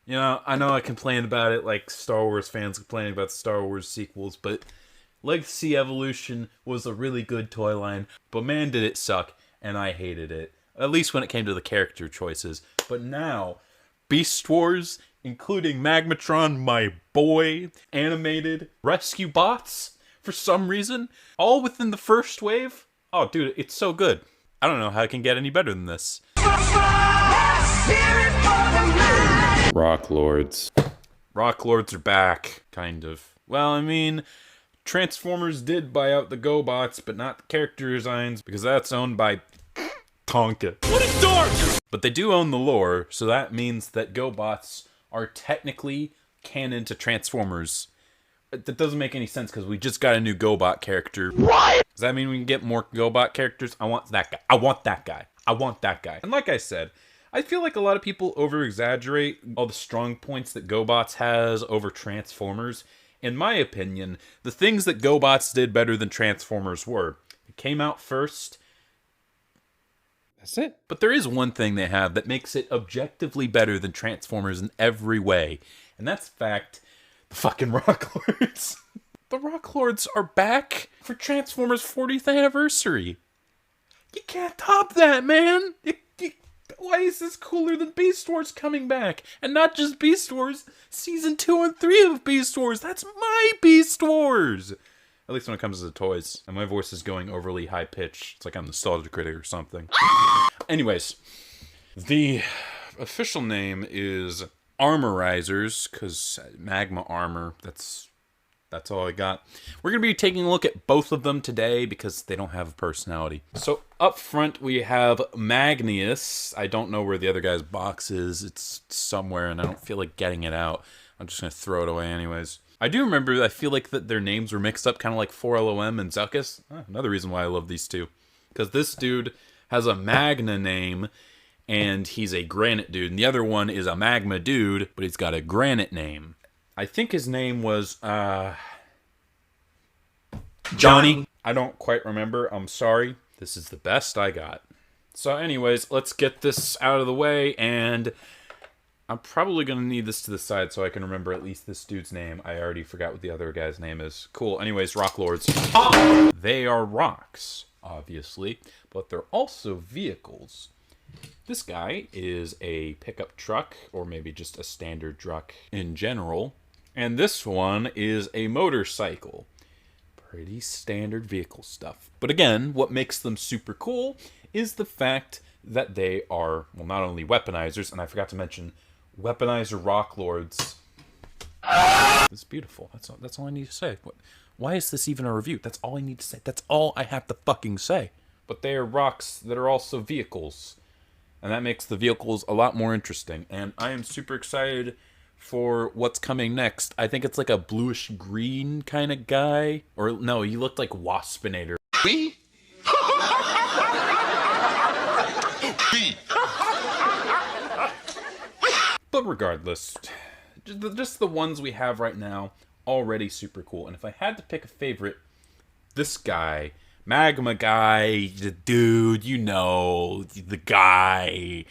You know, I know I complain about it like Star Wars fans complaining about the Star Wars sequels, but Legacy Evolution was a really good toy line, but man did it suck, and I hated it. At least when it came to the character choices. But now, Beast Wars, including Magmatron, my boy, animated rescue bots, for some reason, all within the first wave. Oh, dude, it's so good. I don't know how it can get any better than this. Rock Lords. Rock Lords are back, kind of. Well, I mean, Transformers did buy out the GoBots, but not the character designs, because that's owned by Tonka. What a dork! But they do own the lore, so that means that GoBots are technically canon to Transformers. That doesn't make any sense, because we just got a new GoBot character. What? Does that mean we can get more GoBot characters? I want that guy. I want that guy. I want that guy. And like I said, I feel like a lot of people over-exaggerate all the strong points that GoBots has over Transformers. In my opinion, the things that GoBots did better than Transformers were, it came out first. That's it. But there is one thing they have that makes it objectively better than Transformers in every way. And that's fact, the fucking Rock Lords. The Rock Lords are back for Transformers 40th anniversary. You can't top that, man. Why is this cooler than Beast Wars coming back? And not just Beast Wars, Season 2 and 3 of Beast Wars. That's my Beast Wars! At least when it comes to the toys. And my voice is going overly high-pitched. It's like I'm the nostalgia critic or something. Anyways, the official name is Armorizers, because magma armor, that's all I got. We're going to be taking a look at both of them today because they don't have a personality. So up front we have Magneus. I don't know where the other guy's box is. It's somewhere and I don't feel like getting it out. I'm just going to throw it away anyways. I do remember, I feel like that their names were mixed up kind of like 4LOM and Zuckus. Another reason why I love these two. Because this dude has a Magna name and he's a granite dude. And the other one is a magma dude, but he's got a granite name. I think his name was, Johnny. I don't quite remember. I'm sorry. This is the best I got. So anyways, let's get this out of the way, and I'm probably going to need this to the side so I can remember at least this dude's name. I already forgot what the other guy's name is. Cool. Anyways, Rock Lords. They are rocks, obviously, but they're also vehicles. This guy is a pickup truck, or maybe just a standard truck in general. And this one is a motorcycle. Pretty standard vehicle stuff. But again, what makes them super cool is the fact that they are, well, not only weaponizers, and I forgot to mention, weaponizer Rock Lords. It's beautiful. That's all I need to say. Why is this even a review? That's all I need to say. That's all I have to fucking say. But they are rocks that are also vehicles. And that makes the vehicles a lot more interesting. And I am super excited for what's coming next. I think it's like a bluish green kind of guy. Or no, he looked like Waspinator. Me? But regardless, just the ones we have right now, already super cool. And if I had to pick a favorite, this guy, Magma guy, the dude, you know, the guy.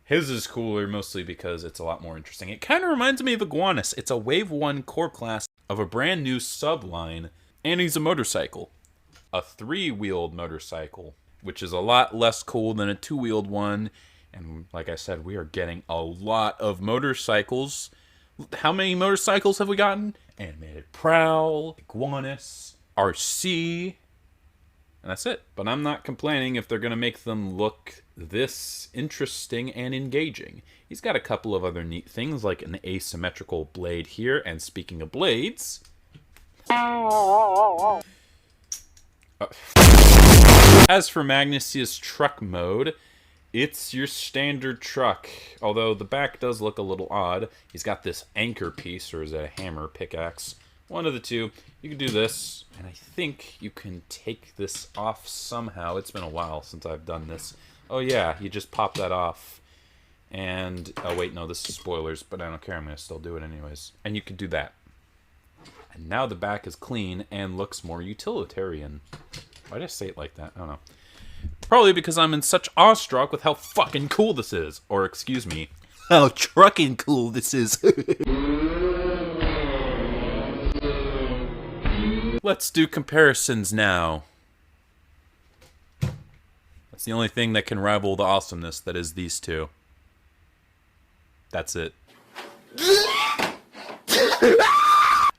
His is cooler mostly because it's a lot more interesting. It kind of reminds me of Iguanus. It's a Wave 1 core class of a brand new subline, and he's a motorcycle. A 3-wheeled motorcycle, which is a lot less cool than a 2-wheeled one. And like I said, we are getting a lot of motorcycles. How many motorcycles have we gotten? Animated Prowl, Iguanus, RC, and that's it. But I'm not complaining if they're going to make them look this interesting and engaging. He's got a couple of other neat things, like an asymmetrical blade here. And speaking of blades... As for Magneus' truck mode, it's your standard truck. Although the back does look a little odd. He's got this anchor piece, or is it a hammer, pickaxe? One of the two. You can do this, and I think you can take this off somehow. It's been a while since I've done this. Oh yeah, you just pop that off. And, oh wait, no, this is spoilers, but I don't care, I'm going to still do it anyways. And you can do that. And now the back is clean and looks more utilitarian. Why did I say it like that? I don't know. Probably because I'm in such awestruck with how fucking cool this is. Or, excuse me, How trucking cool this is. Let's do comparisons now. That's the only thing that can rival the awesomeness that is these two. That's it.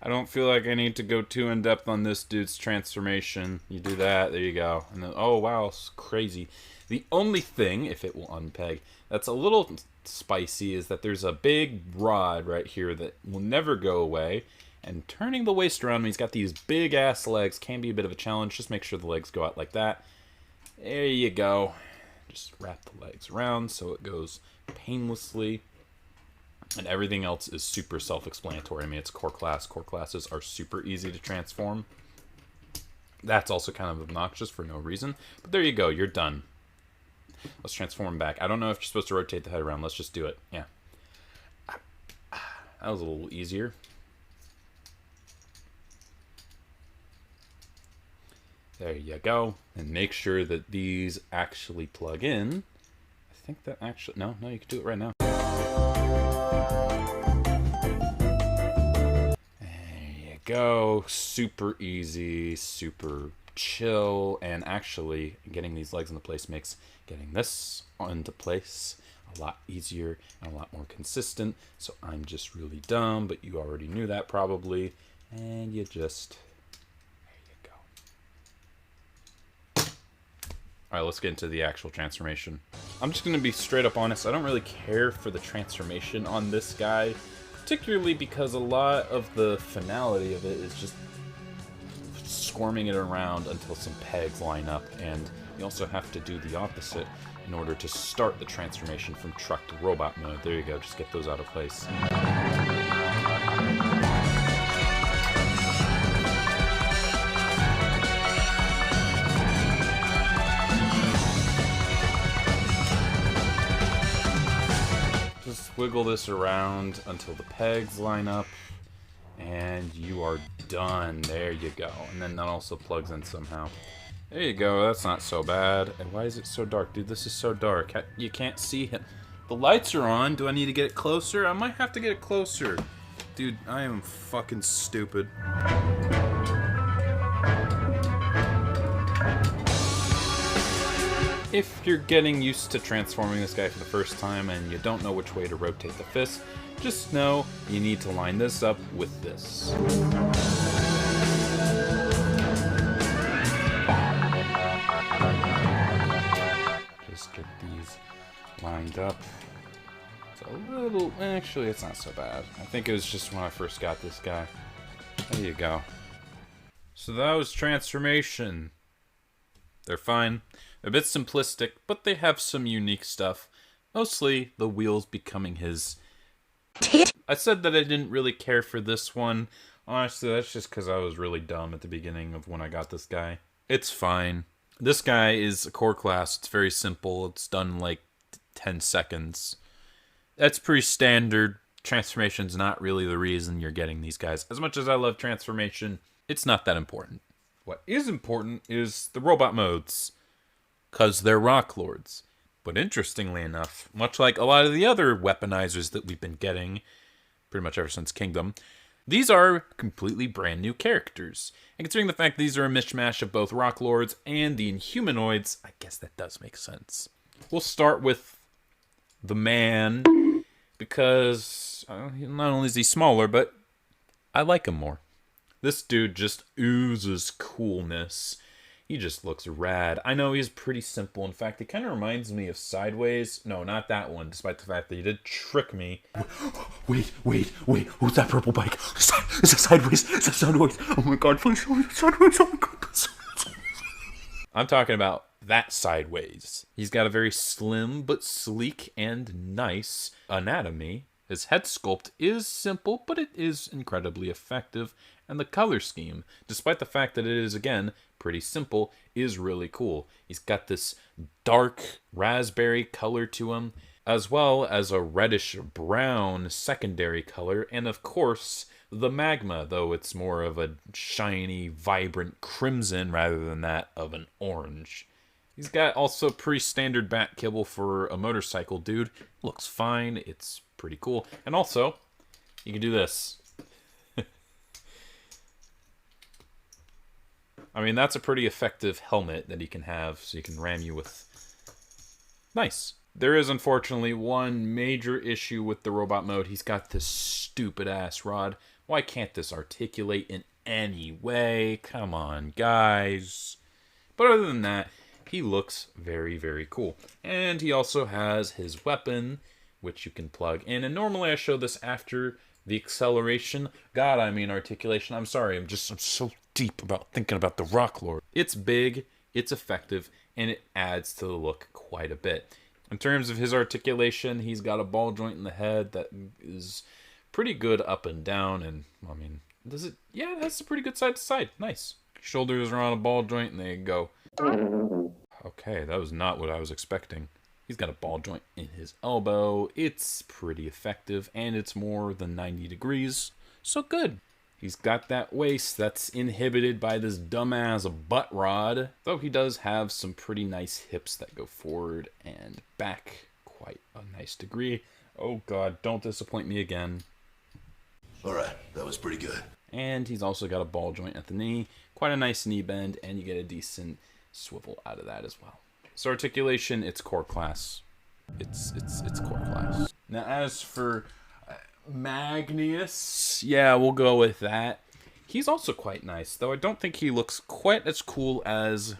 I don't feel like I need to go too in-depth on this dude's transformation. You do that, there you go. And then, oh wow, it's crazy. The only thing, if it will unpeg, that's a little spicy is that there's a big rod right here that will never go away. And turning the waist around when he's got these big-ass legs can be a bit of a challenge. Just make sure the legs go out like that. There you go. Just wrap the legs around so it goes painlessly. And everything else is super self-explanatory. I mean, it's core class. Core classes are super easy to transform. That's also kind of obnoxious for no reason. But there you go. You're done. Let's transform back. I don't know if you're supposed to rotate the head around. Let's just do it. Yeah. That was a little easier. There you go. And make sure that these actually plug in. I think that actually... No, you can do it right now. Go. Super easy, super chill, and actually getting these legs into place makes getting this into place a lot easier and a lot more consistent. So I'm just really dumb, but you already knew that probably, and you just, there you go. All right, let's get into the actual transformation. I'm just going to be straight up honest. I don't really care for the transformation on this guy, particularly because a lot of the finality of it is just squirming it around until some pegs line up, and you also have to do the opposite in order to start the transformation from truck to robot mode. There you go, just get those out of place. Just wiggle this around until the pegs line up, and you are done. There you go. And then that also plugs in somehow. There you go. That's not so bad. And why is it so dark? Dude, this is so dark. You can't see him. The lights are on. Do I need to get it closer? I might have to get it closer. Dude, I am fucking stupid. If you're getting used to transforming this guy for the first time and you don't know which way to rotate the fist, just know you need to line this up with this. Just get these lined up. It's a little, actually it's not so bad. I think it was just when I first got this guy. There you go. So that was transformation. They're fine. They're a bit simplistic, but they have some unique stuff. Mostly the wheels becoming his tit. I said that I didn't really care for this one. Honestly, that's just because I was really dumb at the beginning of when I got this guy. It's fine. This guy is a core class. It's very simple. It's done in like 10 seconds. That's pretty standard. Transformation's not really the reason you're getting these guys. As much as I love transformation, it's not that important. What is important is the robot modes, because they're rock lords. But interestingly enough, much like a lot of the other weaponizers that we've been getting pretty much ever since Kingdom, these are completely brand new characters. And considering the fact these are a mishmash of both rock lords and the Inhumanoids, I guess that does make sense. We'll start with the man, because not only is he smaller, but I like him more. This dude just oozes coolness. He just looks rad. I know he's pretty simple. In fact, he kind of reminds me of Sideways. No, not that one, despite the fact that he did trick me. Wait. Who's that purple bike? Is that Sideways? Is that Sideways? Oh my god, please show me Sideways. Oh my god. I'm talking about that Sideways. He's got a very slim but sleek and nice anatomy. His head sculpt is simple, but it is incredibly effective. And the color scheme, despite the fact that it is, again, pretty simple, is really cool. He's got this dark raspberry color to him, as well as a reddish-brown secondary color, and of course, the magma, though it's more of a shiny, vibrant crimson rather than that of an orange. He's got also pretty standard bat kibble for a motorcycle dude. Looks fine. It's pretty cool. And also, you can do this. I mean, that's a pretty effective helmet that he can have, so he can ram you with... Nice. There is, unfortunately, one major issue with the robot mode. He's got this stupid-ass rod. Why can't this articulate in any way? Come on, guys. But other than that, he looks very, very cool. And he also has his weapon, which you can plug in. And normally I show this after the acceleration. God, I mean articulation. I'm sorry, I'm so deep about thinking about the Rock Lord. It's big, it's effective, and it adds to the look quite a bit. In terms of his articulation, he's got a ball joint in the head that is pretty good up and down, and, I mean, does it? Yeah, that's a pretty good side to side. Nice. Shoulders are on a ball joint, and they go. Okay, that was not what I was expecting. He's got a ball joint in his elbow. It's pretty effective, and it's more than 90 degrees, so good. He's got that waist that's inhibited by this dumbass butt rod, though he does have some pretty nice hips that go forward and back quite a nice degree. Oh god, don't disappoint me again. Alright, that was pretty good. And he's also got a ball joint at the knee, quite a nice knee bend, and you get a decent swivel out of that as well. So articulation, it's core class. It's core class. Now as for Magneus, yeah, we'll go with that. He's also quite nice, though I don't think he looks quite as cool as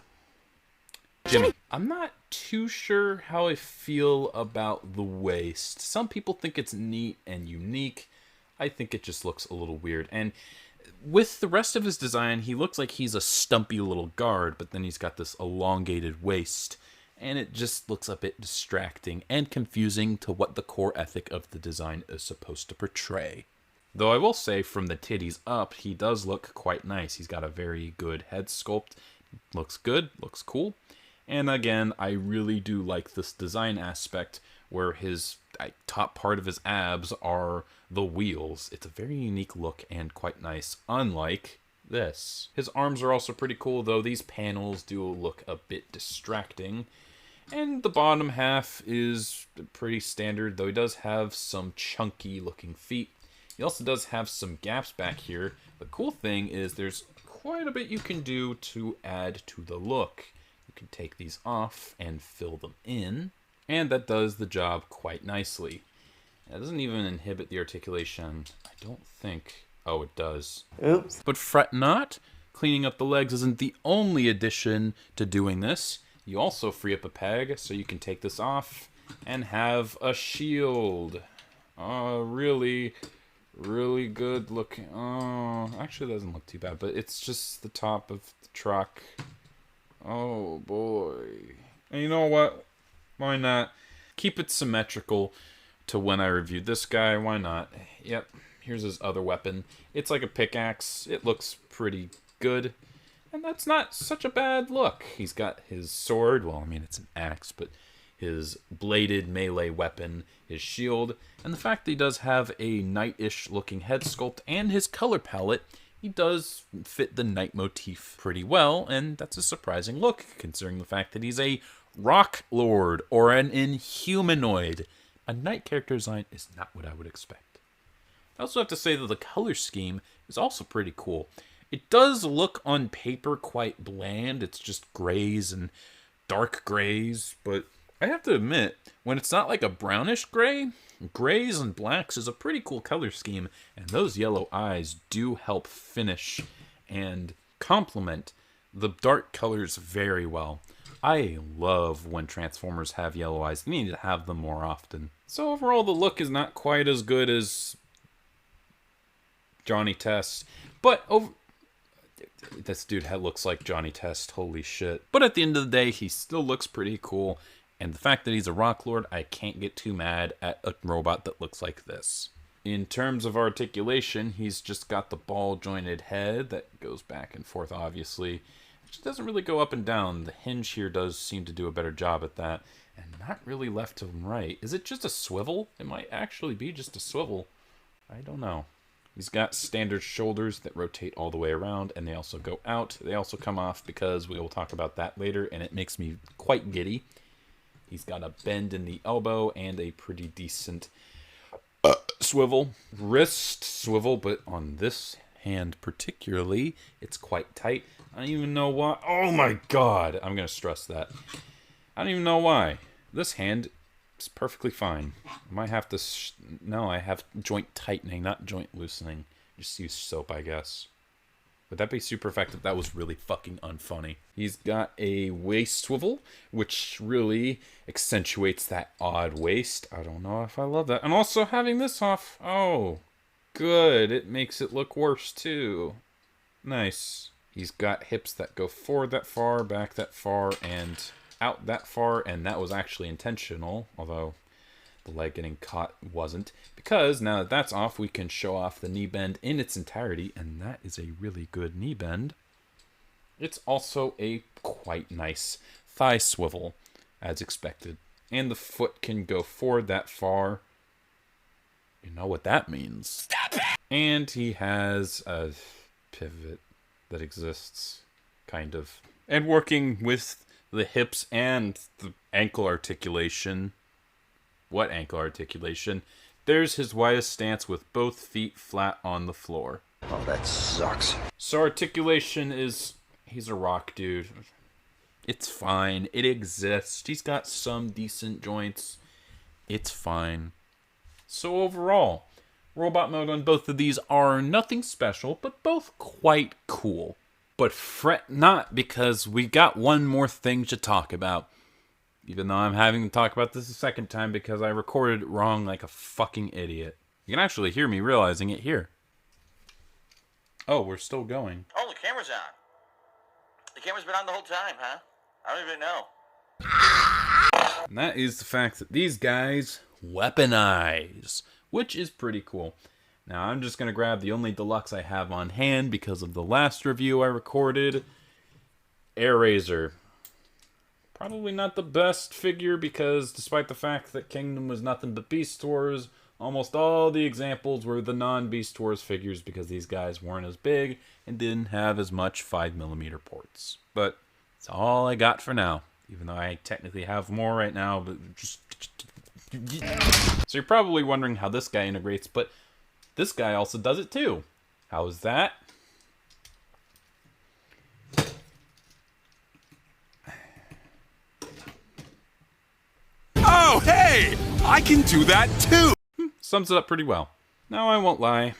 Jimmy. I'm not too sure how I feel about the waist. Some people think it's neat and unique. I think it just looks a little weird. And with the rest of his design, he looks like he's a stumpy little guard, but then he's got this elongated waist. And it just looks a bit distracting and confusing to what the core ethic of the design is supposed to portray. Though I will say, from the titties up, he does look quite nice. He's got a very good head sculpt. Looks good, looks cool. And again, I really do like this design aspect where his top part of his abs are the wheels. It's a very unique look and quite nice, unlike this. His arms are also pretty cool, though these panels do look a bit distracting. And the bottom half is pretty standard, though he does have some chunky looking feet. He also does have some gaps back here. The cool thing is there's quite a bit you can do to add to the look. You can take these off and fill them in, and that does the job quite nicely. It doesn't even inhibit the articulation, I don't think. Oh, it does. Oops. But fret not, cleaning up the legs isn't the only addition to doing this. You also free up a peg, so you can take this off and have a shield. Oh, really, really good looking. Oh, actually, it doesn't look too bad, but it's just the top of the truck. Oh, boy. And you know what? Why not? Keep it symmetrical to when I reviewed this guy. Why not? Yep. Here's his other weapon. It's like a pickaxe. It looks pretty good. And that's not such a bad look. He's got his sword. Well, I mean, it's an axe, but his bladed melee weapon, his shield, and the fact that he does have a knight-ish looking head sculpt and his color palette, he does fit the knight motif pretty well, and that's a surprising look, considering the fact that he's a rock lord or an inhumanoid. A knight character design is not what I would expect. I also have to say that the color scheme is also pretty cool. It does look on paper quite bland. It's just grays and dark grays, but I have to admit, when it's not like a brownish gray, grays and blacks is a pretty cool color scheme, and those yellow eyes do help finish and complement the dark colors very well. I love when Transformers have yellow eyes. They need to have them more often. So overall, the look is not quite as good as Johnny Test, but this dude looks like Johnny Test, holy shit. But at the end of the day, he still looks pretty cool, and the fact that he's a Rock Lord, I can't get too mad at a robot that looks like this. In terms of articulation, he's just got the ball-jointed head that goes back and forth, obviously. It just doesn't really go up and down. The hinge here does seem to do a better job at that, and not really left and right. Is it just a swivel? It might actually be just a swivel. I don't know. He's got standard shoulders that rotate all the way around, and they also go out. They also come off because we will talk about that later, and it makes me quite giddy. He's got a bend in the elbow and a pretty decent swivel. Wrist swivel, but on this hand particularly, it's quite tight. I don't even know why. Oh my god! I'm going to stress that. I don't even know why. This hand is perfectly fine. I might have to... No, I have joint tightening, not joint loosening. Just use soap, I guess. Would that be super effective? That was really fucking unfunny. He's got a waist swivel, which really accentuates that odd waist. I don't know if I love that. And also having this off. Oh, good. It makes it look worse, too. Nice. He's got hips that go forward that far, back that far, and out that far. And that was actually intentional, although the leg getting caught wasn't, because now that that's off, we can show off the knee bend in its entirety, and that is a really good knee bend. It's also a quite nice thigh swivel, as expected. And the foot can go forward that far. You know what that means. Stop it! And he has a pivot that exists, kind of. And working with the hips and the ankle articulation. What ankle articulation? There's his widest stance with both feet flat on the floor. Oh, that sucks. So articulation is... He's a rock dude. It's fine. It exists. He's got some decent joints. It's fine. So overall, robot mode on both of these are nothing special, but both quite cool. But fret not, because we got one more thing to talk about. Even though I'm having to talk about this a second time because I recorded it wrong like a fucking idiot. You can actually hear me realizing it here. Oh, we're still going. Oh, the camera's on. The camera's been on the whole time, huh? I don't even know. And that is the fact that these guys weaponize, which is pretty cool. Now, I'm just going to grab the only deluxe I have on hand because of the last review I recorded. Air Razor. Probably not the best figure because despite the fact that Kingdom was nothing but Beast Wars, almost all the examples were the non-Beast Wars figures because these guys weren't as big and didn't have as much 5mm ports. But it's all I got for now, even though I technically have more right now. But just... So you're probably wondering how this guy integrates, but this guy also does it too. How is that? Oh, hey! I can do that too! Sums it up pretty well. Now, I won't lie.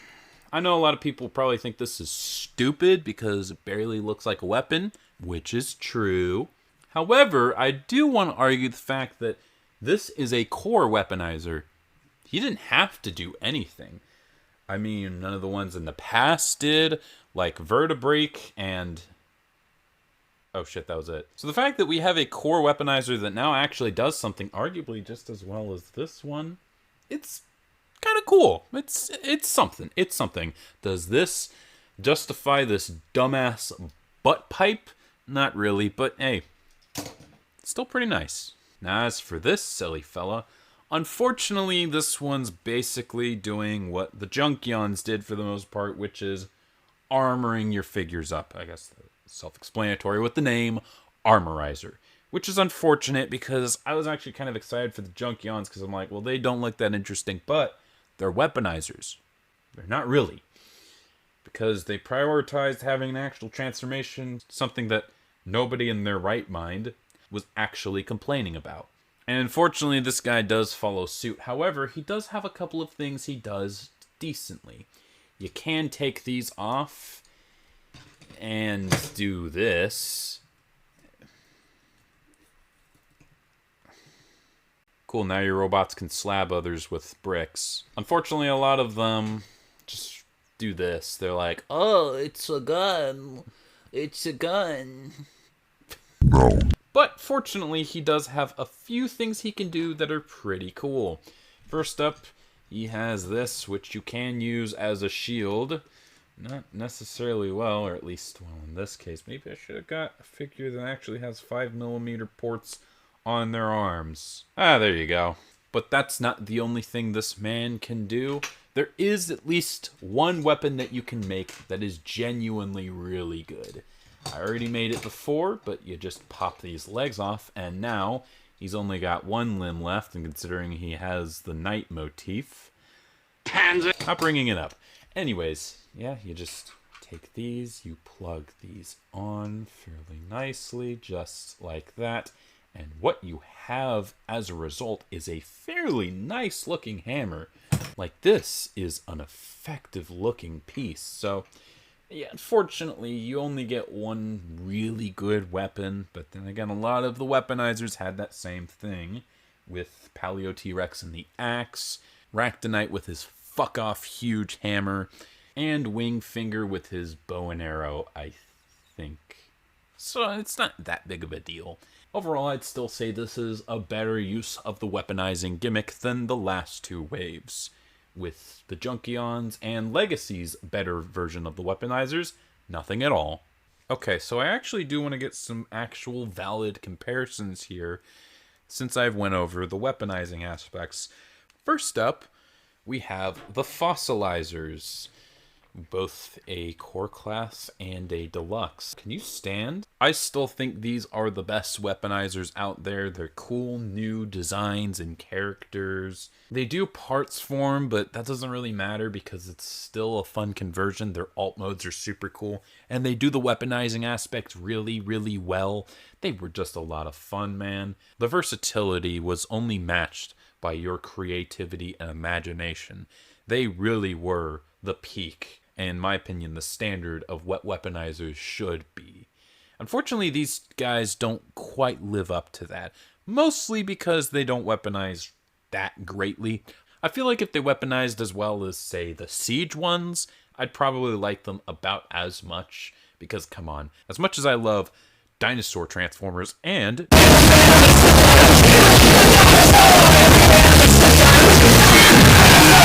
I know a lot of people probably think this is stupid because it barely looks like a weapon, which is true. However, I do want to argue the fact that this is a core weaponizer. He didn't have to do anything. I mean, none of the ones in the past did, like Vertebrake and... Oh shit, that was it. So the fact that we have a core weaponizer that now actually does something arguably just as well as this one, it's kind of cool. It's something. It's something. Does this justify this dumbass butt pipe? Not really, but hey, it's still pretty nice. Now as for this silly fella, unfortunately this one's basically doing what the Junkions did for the most part, which is armoring your figures up. I guess self-explanatory with the name Armorizer, which is unfortunate because I was actually kind of excited for the Junkions because I'm like, well, they don't look that interesting, but they're weaponizers. They're not really, because they prioritized having an actual transformation, something that nobody in their right mind was actually complaining about. And unfortunately, this guy does follow suit. However, he does have a couple of things he does decently. You can take these off and do this. Cool, now your robots can slab others with bricks. Unfortunately, a lot of them just do this. They're like, oh, it's a gun. It's a gun. No. But fortunately, he does have a few things he can do that are pretty cool. First up, he has this, which you can use as a shield. Not necessarily well, or at least, well, in this case, maybe I should have got a figure that actually has 5mm ports on their arms. Ah, there you go. But that's not the only thing this man can do. there is at least one weapon that you can make that is genuinely really good. I already made it before, but you just pop these legs off, and now he's only got one limb left, and considering he has the knight motif, not bringing it up. Anyways, yeah, you just take these, you plug these on fairly nicely, just like that, and what you have as a result is a fairly nice looking hammer. Like, this is an effective looking piece. So yeah, unfortunately you only get one really good weapon, but then again, a lot of the weaponizers had that same thing with Paleo T-Rex and the axe, Ractonite with his fuck off huge hammer, and Wingfinger with his bow and arrow, I think. So it's not that big of a deal. Overall, I'd still say this is a better use of the weaponizing gimmick than the last two waves. With the Junkions and Legacy's better version of the weaponizers, nothing at all. Okay, so I actually do want to get some actual valid comparisons here, since I've went over the weaponizing aspects. First up, we have the Fossilizers. Both a core class and a deluxe. Can you stand? I still think these are the best weaponizers out there. They're cool new designs and characters. They do parts form, but that doesn't really matter because it's still a fun conversion. Their alt modes are super cool, and they do the weaponizing aspect really, really well. They were just a lot of fun, man. The versatility was only matched by your creativity and imagination. They really were the peak, and in my opinion, the standard of what weaponizers should be. Unfortunately, these guys don't quite live up to that, mostly because they don't weaponize that greatly. I feel like if they weaponized as well as, say, the Siege ones, I'd probably like them about as much, because, come on, as much as I love dinosaur transformers and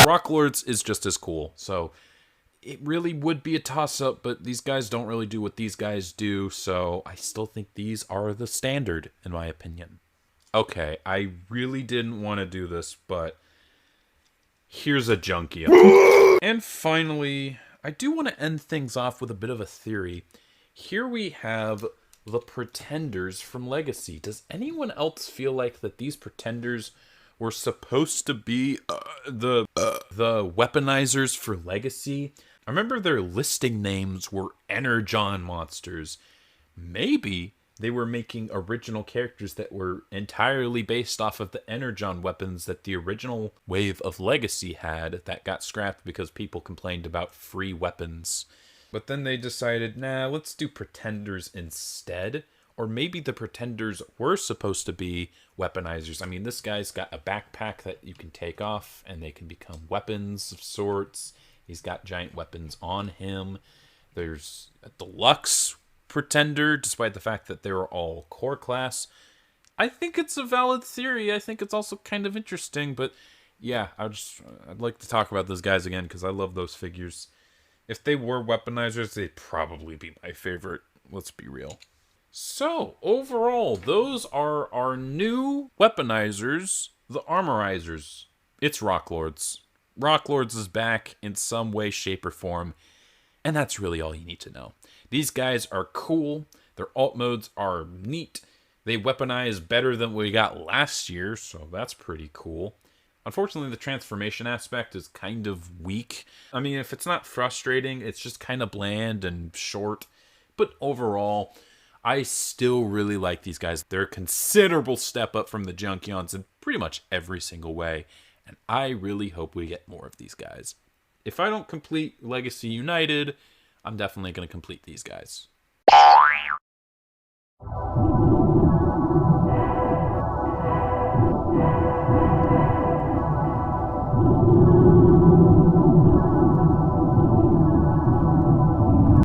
Rock Lords is just as cool, so it really would be a toss-up, but these guys don't really do what these guys do, so I still think these are the standard, in my opinion. Okay, I really didn't want to do this, but here's a Junkion. And finally, I do want to end things off with a bit of a theory. Here we have the Pretenders from Legacy. Does anyone else feel like that these Pretenders were supposed to be the weaponizers for Legacy? I remember their listing names were Energon monsters. Maybe they were making original characters that were entirely based off of the Energon weapons that the original wave of Legacy had that got scrapped because people complained about free weapons. But then they decided, nah, let's do Pretenders instead. Or maybe the Pretenders were supposed to be weaponizers. I mean, this guy's got a backpack that you can take off and they can become weapons of sorts. He's got giant weapons on him. There's a deluxe Pretender, despite the fact that they're all core class. I think it's a valid theory. I think it's also kind of interesting, but yeah, I'd like to talk about those guys again because I love those figures. If they were weaponizers, they'd probably be my favorite. Let's be real. So, overall, those are our new weaponizers, the armorizers. It's Rock Lords. Rock Lords is back in some way, shape, or form, and that's really all you need to know. These guys are cool. Their alt modes are neat. They weaponize better than we got last year, so that's pretty cool. Unfortunately, the transformation aspect is kind of weak. I mean, if it's not frustrating, it's just kind of bland and short. But overall, I still really like these guys. They're a considerable step up from the Junkions in pretty much every single way. And I really hope we get more of these guys. If I don't complete Legacy United, I'm definitely going to complete these guys.